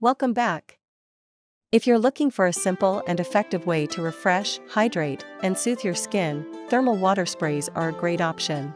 Welcome back. If you're looking for a simple and effective way to refresh, hydrate, and soothe your skin, thermal water sprays are a great option.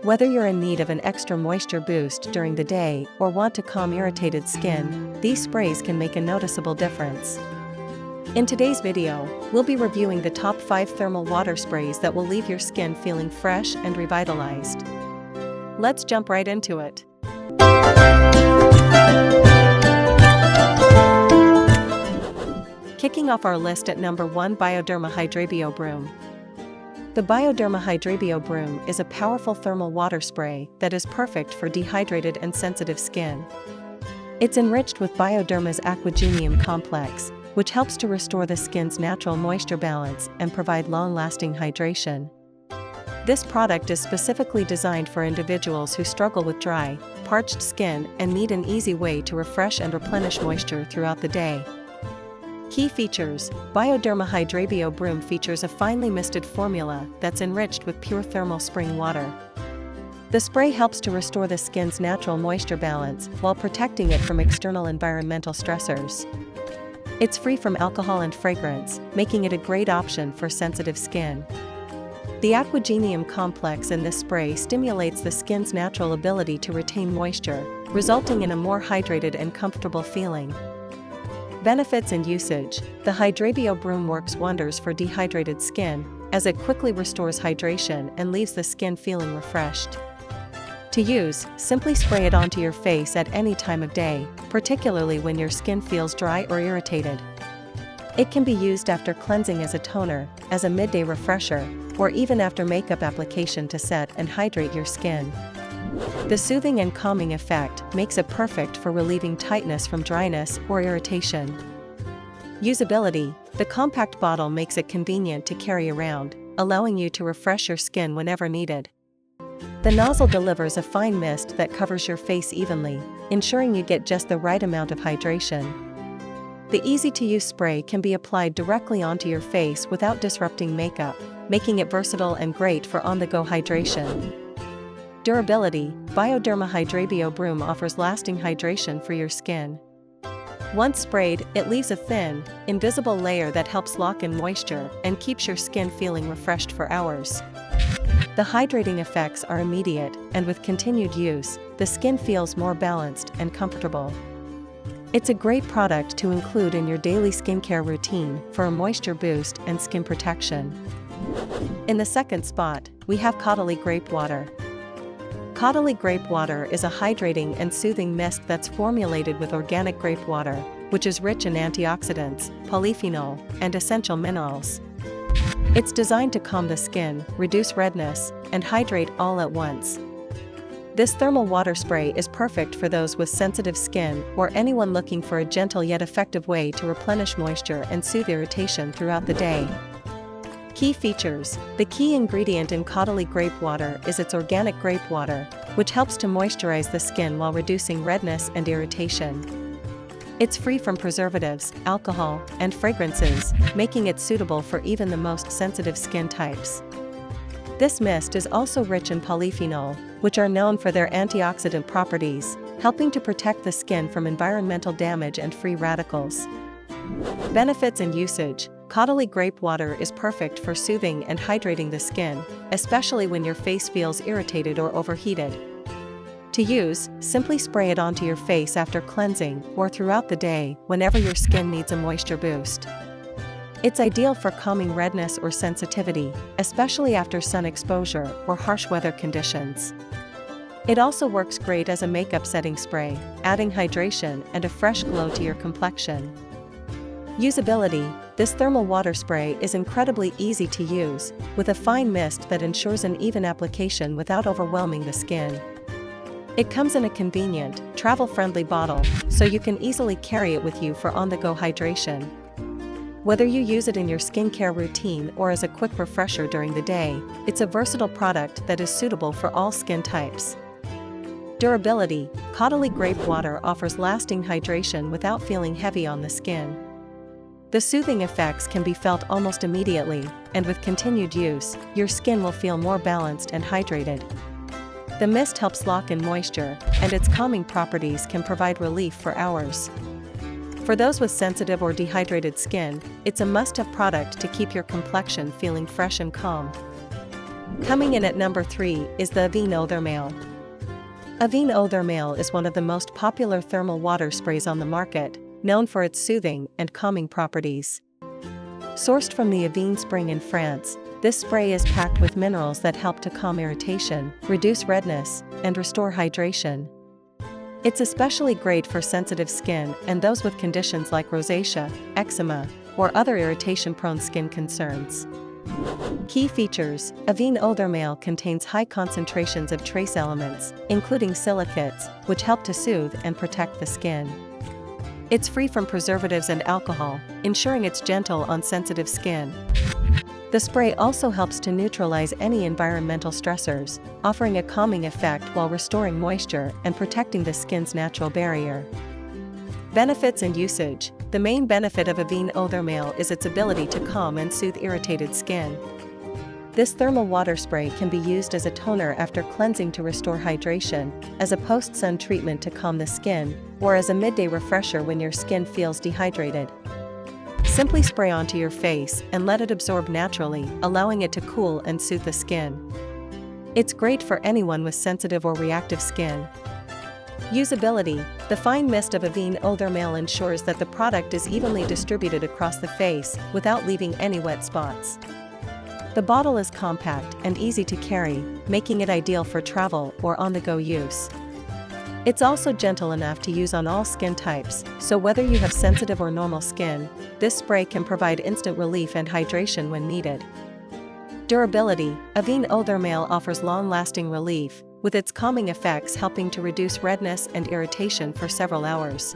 Whether you're in need of an extra moisture boost during the day or want to calm irritated skin, these sprays can make a noticeable difference. In today's video, we'll be reviewing the top 5 thermal water sprays that will leave your skin feeling fresh and revitalized. Let's jump right into it. Kicking off our list at number 1, Bioderma Hydrabio Broom. The Bioderma Hydrabio Broom is a powerful thermal water spray that is perfect for dehydrated and sensitive skin. It's enriched with Bioderma's aquagenium complex, which helps to restore the skin's natural moisture balance and provide long-lasting hydration. This product is specifically designed for individuals who struggle with dry, parched skin and need an easy way to refresh and replenish moisture throughout the day. Key features: Bioderma Hydrabio Broom features a finely misted formula that's enriched with pure thermal spring water. The spray helps to restore the skin's natural moisture balance while protecting it from external environmental stressors. It's free from alcohol and fragrance, making it a great option for sensitive skin. The aquagenium complex in this spray stimulates the skin's natural ability to retain moisture, resulting in a more hydrated and comfortable feeling. Benefits and usage: the Hydrabio Broom works wonders for dehydrated skin, as it quickly restores hydration and leaves the skin feeling refreshed. To use, simply spray it onto your face at any time of day, particularly when your skin feels dry or irritated. It can be used after cleansing as a toner, as a midday refresher, or even after makeup application to set and hydrate your skin. The soothing and calming effect makes it perfect for relieving tightness from dryness or irritation. Usability: the compact bottle makes it convenient to carry around, allowing you to refresh your skin whenever needed. The nozzle delivers a fine mist that covers your face evenly, ensuring you get just the right amount of hydration. The easy-to-use spray can be applied directly onto your face without disrupting makeup, making it versatile and great for on-the-go hydration. Durability: Bioderma Hydrabio Broom offers lasting hydration for your skin. Once sprayed, it leaves a thin, invisible layer that helps lock in moisture and keeps your skin feeling refreshed for hours. The hydrating effects are immediate, and with continued use, the skin feels more balanced and comfortable. It's a great product to include in your daily skincare routine for a moisture boost and skin protection. In the second spot, we have Caudalie Grape Water. Caudalie Grape Water is a hydrating and soothing mist that's formulated with organic grape water, which is rich in antioxidants, polyphenol, and essential minerals. It's designed to calm the skin, reduce redness, and hydrate all at once. This thermal water spray is perfect for those with sensitive skin or anyone looking for a gentle yet effective way to replenish moisture and soothe irritation throughout the day. Key features: the key ingredient in Caudalie Grape Water is its organic grape water, which helps to moisturize the skin while reducing redness and irritation. It's free from preservatives, alcohol, and fragrances, making it suitable for even the most sensitive skin types. This mist is also rich in polyphenol, which are known for their antioxidant properties, helping to protect the skin from environmental damage and free radicals. Benefits and usage: Caudalie Grape Water is perfect for soothing and hydrating the skin, especially when your face feels irritated or overheated. To use, simply spray it onto your face after cleansing or throughout the day whenever your skin needs a moisture boost. It's ideal for calming redness or sensitivity, especially after sun exposure or harsh weather conditions. It also works great as a makeup setting spray, adding hydration and a fresh glow to your complexion. Usability: this thermal water spray is incredibly easy to use, with a fine mist that ensures an even application without overwhelming the skin. It comes in a convenient, travel-friendly bottle, so you can easily carry it with you for on-the-go hydration. Whether you use it in your skincare routine or as a quick refresher during the day, it's a versatile product that is suitable for all skin types. Durability: Caudalie Grape Water offers lasting hydration without feeling heavy on the skin. The soothing effects can be felt almost immediately, and with continued use, your skin will feel more balanced and hydrated. The mist helps lock in moisture, and its calming properties can provide relief for hours. For those with sensitive or dehydrated skin, it's a must-have product to keep your complexion feeling fresh and calm. Coming in at number 3 is the Avene Eau Thermale. Avene Eau Thermale is one of the most popular thermal water sprays on the market, known for its soothing and calming properties. Sourced from the Avene spring in France, this spray is packed with minerals that help to calm irritation, reduce redness, and restore hydration. It's especially great for sensitive skin and those with conditions like rosacea, eczema, or other irritation-prone skin concerns. Key features: Avene Eau Thermale contains high concentrations of trace elements, including silicates, which help to soothe and protect the skin. It's free from preservatives and alcohol, ensuring it's gentle on sensitive skin. The spray also helps to neutralize any environmental stressors, offering a calming effect while restoring moisture and protecting the skin's natural barrier. Benefits and usage: the main benefit of Avene Eau Thermale is its ability to calm and soothe irritated skin. This thermal water spray can be used as a toner after cleansing to restore hydration, as a post-sun treatment to calm the skin, or as a midday refresher when your skin feels dehydrated. Simply spray onto your face and let it absorb naturally, allowing it to cool and soothe the skin. It's great for anyone with sensitive or reactive skin. Usability: the fine mist of Avene Eau Thermale ensures that the product is evenly distributed across the face, without leaving any wet spots. The bottle is compact and easy to carry, making it ideal for travel or on-the-go use. It's also gentle enough to use on all skin types, so whether you have sensitive or normal skin, this spray can provide instant relief and hydration when needed. Durability: Avene Eau Thermale offers long-lasting relief, with its calming effects helping to reduce redness and irritation for several hours.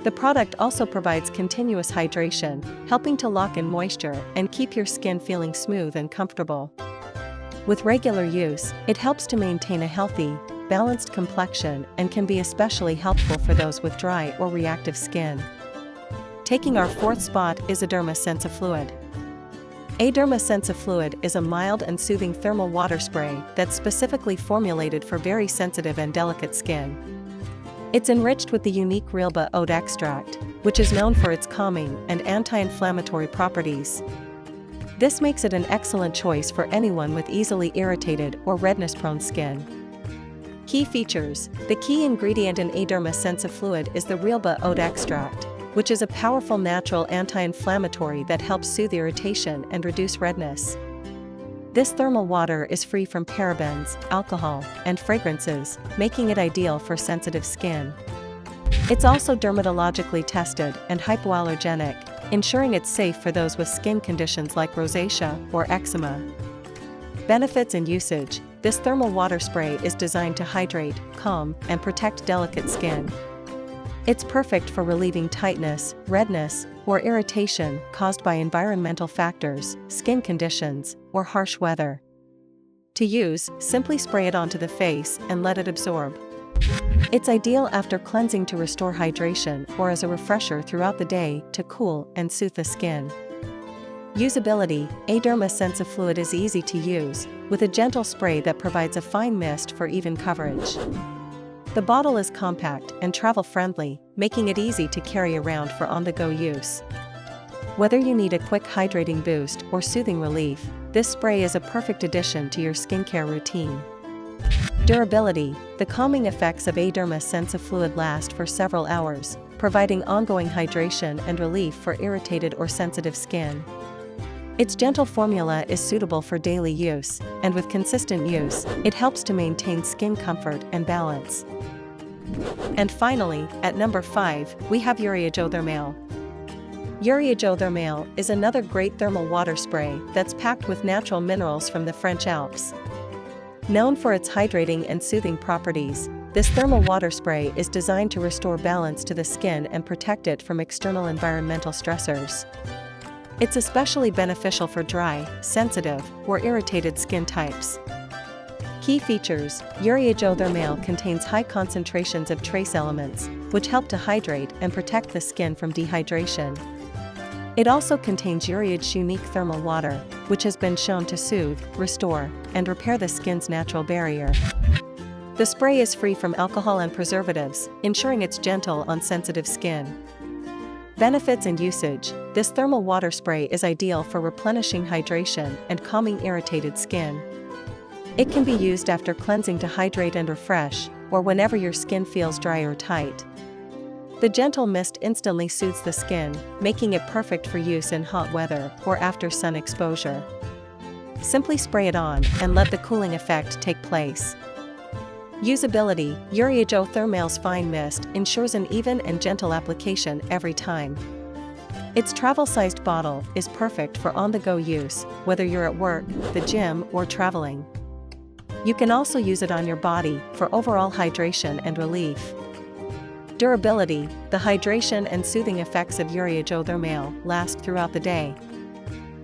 The product also provides continuous hydration, helping to lock in moisture and keep your skin feeling smooth and comfortable. With regular use, it helps to maintain a healthy, balanced complexion and can be especially helpful for those with dry or reactive skin. Taking our 4th spot is A-Derma Sensifluid. A-Derma Sensifluid is a mild and soothing thermal water spray that's specifically formulated for very sensitive and delicate skin. It's enriched with the unique Uriage Eau extract, which is known for its calming and anti-inflammatory properties. This makes it an excellent choice for anyone with easily irritated or redness-prone skin. Key features: the key ingredient in A-Derma Sensifluid is the Uriage Eau extract, which is a powerful natural anti-inflammatory that helps soothe irritation and reduce redness. This thermal water is free from parabens, alcohol, and fragrances, making it ideal for sensitive skin. It's also dermatologically tested and hypoallergenic, ensuring it's safe for those with skin conditions like rosacea or eczema. Benefits and usage: this thermal water spray is designed to hydrate, calm, and protect delicate skin. It's perfect for relieving tightness, redness, or irritation caused by environmental factors, skin conditions, or harsh weather. To use, simply spray it onto the face and let it absorb. It's ideal after cleansing to restore hydration or as a refresher throughout the day to cool and soothe the skin. Usability: A-Derma Sensifluid is easy to use, with a gentle spray that provides a fine mist for even coverage. The bottle is compact and travel-friendly, making it easy to carry around for on-the-go use. Whether you need a quick hydrating boost or soothing relief, this spray is a perfect addition to your skincare routine. Durability: the calming effects of A-Derma Sensifluid last for several hours, providing ongoing hydration and relief for irritated or sensitive skin. Its gentle formula is suitable for daily use, and with consistent use, it helps to maintain skin comfort and balance. And finally, at number 5, we have Uriage Eau Thermale. Uriage Eau Thermale is another great thermal water spray that's packed with natural minerals from the French Alps. Known for its hydrating and soothing properties, this thermal water spray is designed to restore balance to the skin and protect it from external environmental stressors. It's especially beneficial for dry, sensitive, or irritated skin types. Key features: Uriage Eau Thermale contains high concentrations of trace elements, which help to hydrate and protect the skin from dehydration. It also contains Uriage's unique thermal water, which has been shown to soothe, restore, and repair the skin's natural barrier. The spray is free from alcohol and preservatives, ensuring it's gentle on sensitive skin. Benefits and usage. This thermal water spray is ideal for replenishing hydration and calming irritated skin. It can be used after cleansing to hydrate and refresh, or whenever your skin feels dry or tight. The gentle mist instantly soothes the skin, making it perfect for use in hot weather or after sun exposure. Simply spray it on and let the cooling effect take place. Usability. Uriage Eau Thermale's fine mist ensures an even and gentle application every time. Its travel-sized bottle is perfect for on-the-go use, whether you're at work, the gym, or traveling. You can also use it on your body for overall hydration and relief. Durability. The hydration and soothing effects of Uriage Eau Thermale last throughout the day.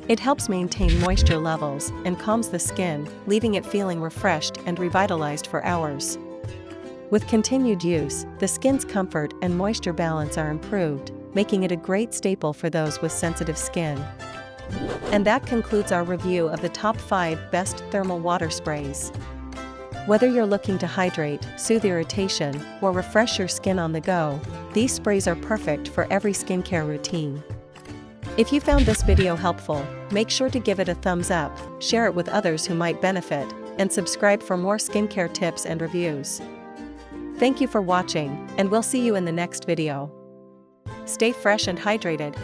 It helps maintain moisture levels and calms the skin, leaving it feeling refreshed and revitalized for hours. With continued use, the skin's comfort and moisture balance are improved, making it a great staple for those with sensitive skin. And that concludes our review of the top 5 best thermal water sprays. Whether you're looking to hydrate, soothe irritation, or refresh your skin on the go, these sprays are perfect for every skincare routine. If you found this video helpful, make sure to give it a thumbs up, share it with others who might benefit, and subscribe for more skincare tips and reviews. Thank you for watching, and we'll see you in the next video. Stay fresh and hydrated.